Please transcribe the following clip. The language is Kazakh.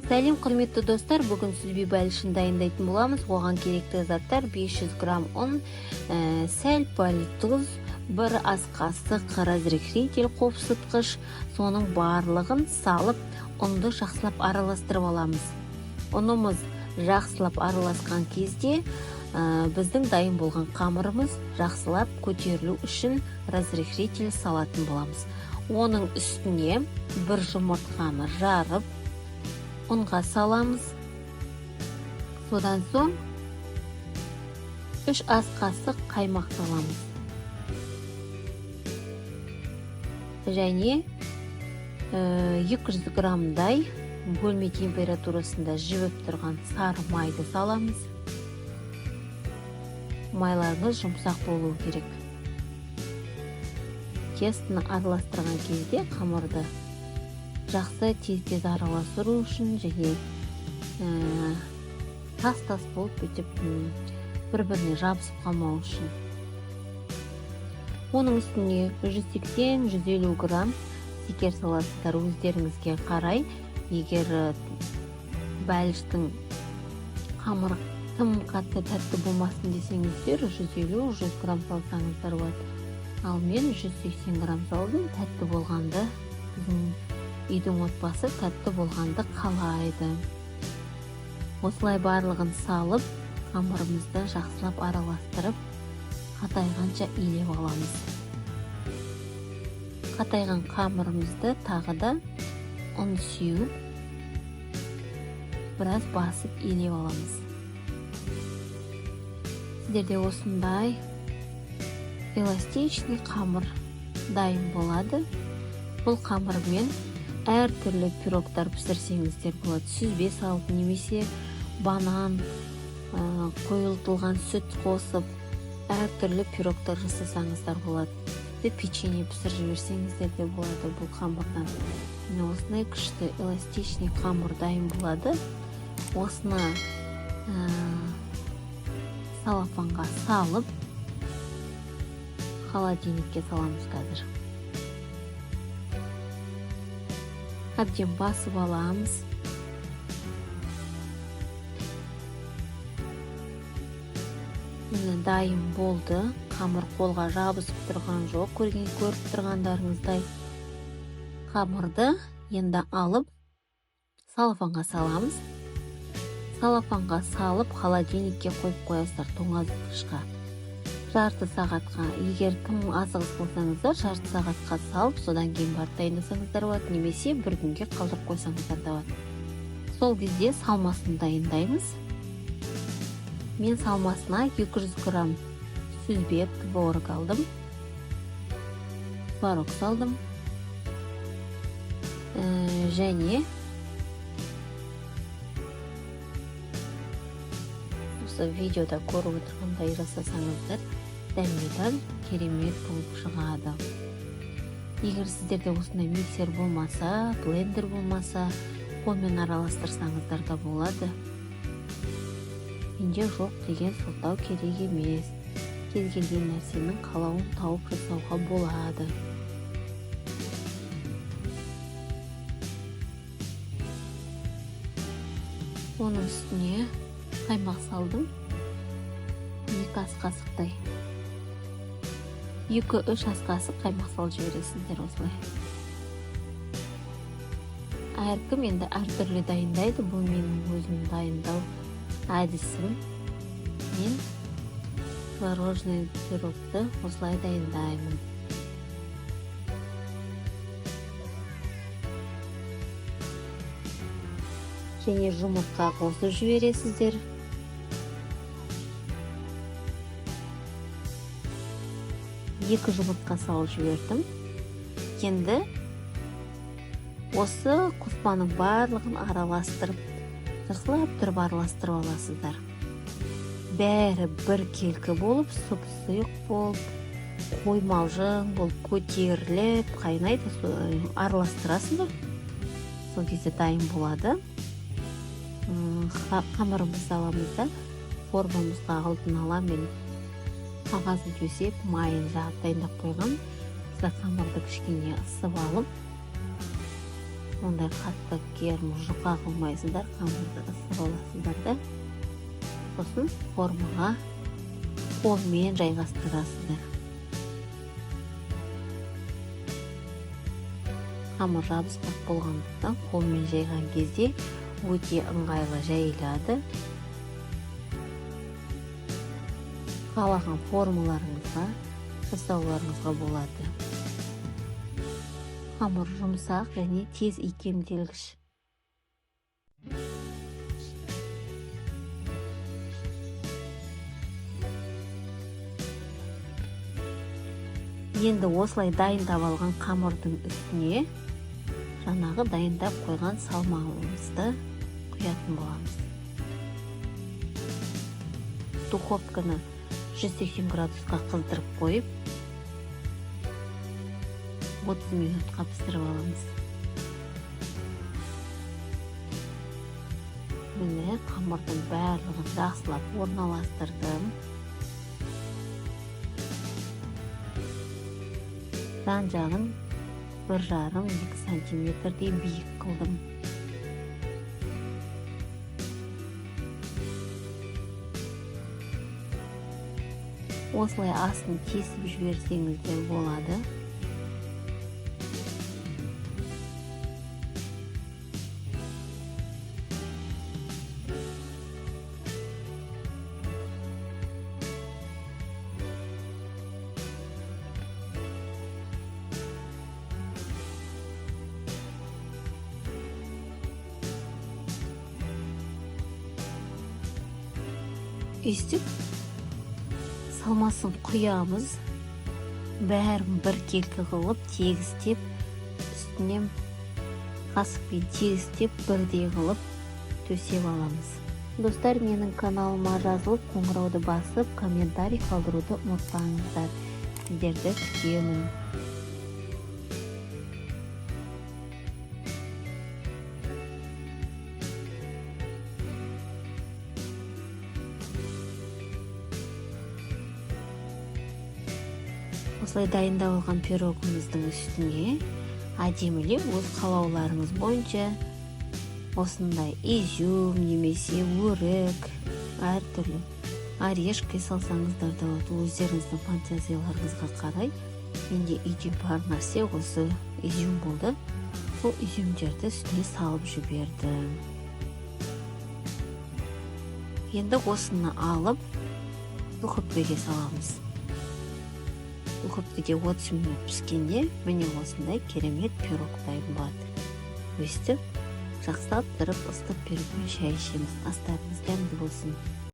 Сәлем құрметті достар, бүгін сүзбе бәлішін дайындайтын боламыз. Оған керекті заттар 500 грамм ұн, сәл пәл тұз, 1 ас қасық разрыхлитель қопсытқыш, соның барлығын салып, ұнды жақсылап араластырып аламыз. Ұнымыз жақсылап араласқан кезде біздің дайын болған қамырымыз жақсылап көтерілу үшін разрыхлитель салатын боламыз. Оның үстіне 1 жұмыртқаны жарып, ұнға саламыз. Содан соң 3 ас қасық қаймақ саламыз. Және 200 граммдай бөлме температурасында жібіп тұрған сары майды саламыз. Майларыңыз жұмсақ болуы керек. Тестіні араластырған кезде қамырды жақсы тез-тез араластыру үшін және тас-тас болып өтіп бір-біріне жабысып қалмау үшін. Оның үстіне 180-150 грамм зекер саласыздар, өздеріңізге қарай. Егер бәліштің қамыры тым қатты тәтті болмасын десеңіздер, 150-100 грамм салсаңыздар болады. Ал мен 180 грамм салдым. Тәтті болғанды, біздің үйдің отбасы тәтті болғанды қалайды. Осылай барлығын салып, қамырымызды жақсылап араластырып, қатайғанша илеп аламыз. Қатайған қамырымызды тағы да ұн сеуіп, біраз басып илеп аламыз. Сіздерде осындай эластичный қамыр дайын болады. Бұл қамырмен әртүрлі пирогтар пісірсеңіздер болады. Сүзбе салып, немесе банан, қойылтылған сүт қосып, әртүрлі пирогтар жасасаңыздар болады. Печенье пісіріп жіберсеңіздер де болады бұл қамырдан. Осындай күшті эластичный қамыр дайын болады. Осыны салафанға салып, холодильникке саламыз қазір. Әбден басып аламыз. Міне дайын болды. Қамыр қолға жабысып тұрған жоқ. Көріп тұрғандарыңыздай. Қамырды енді алып салафанға саламыз. Салафанға салып, холодильникке қойып қоясыздар, тоңазытқышқа. Жарты сағатқа, егер тым асығыс болсаңыздар, жарты сағатқа салып, содан кейін барып дайындасаңыздар болады, немесе бір күнге қалдырып қойсаңыздар да болады. Сол кезде салмасын дайындаймыз. Мен салмасына 200 грамм сүзбе творог алдым. Творог салдым. Және осы видеода көріп отырғандай жасасаңыздар, дәмдері керемет болып шығады. Егер сіздерде осындай миксер болмаса, блендер болмаса, қолмен араластырсаңыздар да болады. Менде жоқ деген сылтау керек емес. Кез келген нәрсенің қалауын тауып жасауға болады. Оның үстіне қаймақ салдым. 2 ас қасықтай. 2-3 ас қасық қаймақ салып жібересіздер осылай. Әркім енді әртүрлі дайындайды. Бұл менің өзім дайындау әдісім. Мен творожный пирогты осылай дайындаймын. Және жұмыртқа қосып жібересіздер. Екі жұмыртқа салып жібердім. Енді осы қоспаның барлығын араластырып, жақсылап тұрып араластырып аласыздар. Бәрі бір келкі болып, сұп-сұйық болып, қоймалжың болып, көтеріліп, қайнайды, араластырасыздар. Сол кезде дайын болады. Қамырымызды аламыз да, формамызға алдын ала мен қағазын төсеп, майын жағып дайындап қойғам. Қамырды кішкене ысып алып, ондай қатты керім жұқа қылмайсыздар, қамырды ысып аласыздар да. Сосын формаға қолмен жайғастырасыздар. Қамыр жабысқақ болғандықтан қолмен жайған кезде өте ыңғайлы жайылады. Қалаған формаларыңызға жасауларыңызға болады. Қамыр жұмсақ және тез икемделгіш. Енді осылай дайындап алған қамырдың үстіне жаңағы дайындап қойған салмағымызды құятын боламыз. Духовканы 180 градусқа қыздырып қойып, 30 минутқа пісіріп аламыз. Міне қамырдың барлығын жақсылап орналастырдым. Жан жағын 1,5-2 сантиметрдей биік қылдым. Осылай астын кесіп жіберсеңіздер болады. Өстіп салмасын құямыз. Бәрін бір келкі қылып, тегістеп, үстінен қасықпен тегістеп, бірдей қылып төсеп аламыз. Достар, менің каналыма жазылып, қоңырауды басып, комментарий қалдыруды ұмытпаңыздар. Сіздерді күтемін. Осылай дайындап алған пирогымыздың үстіне әдемілеп өз қалауларыңыз бойынша осындай изюм немесе өрік, әртүрлі орешка салсаңыздар да болады. Өздеріңіздің фантазияларыңызға қарай. Менде үйде бар нәрсе осы изюм болды. Сол изюмдерді үстіне салып жібердім. Енді осыны алып духовкаға саламыз. Духовкада 30 минут піскенде міне осындай керемет пирог дайын болады. Өстіп жақсылап тұрып ыстық пирогпен шай ішеміз. Астарыңыз дәмді болсын.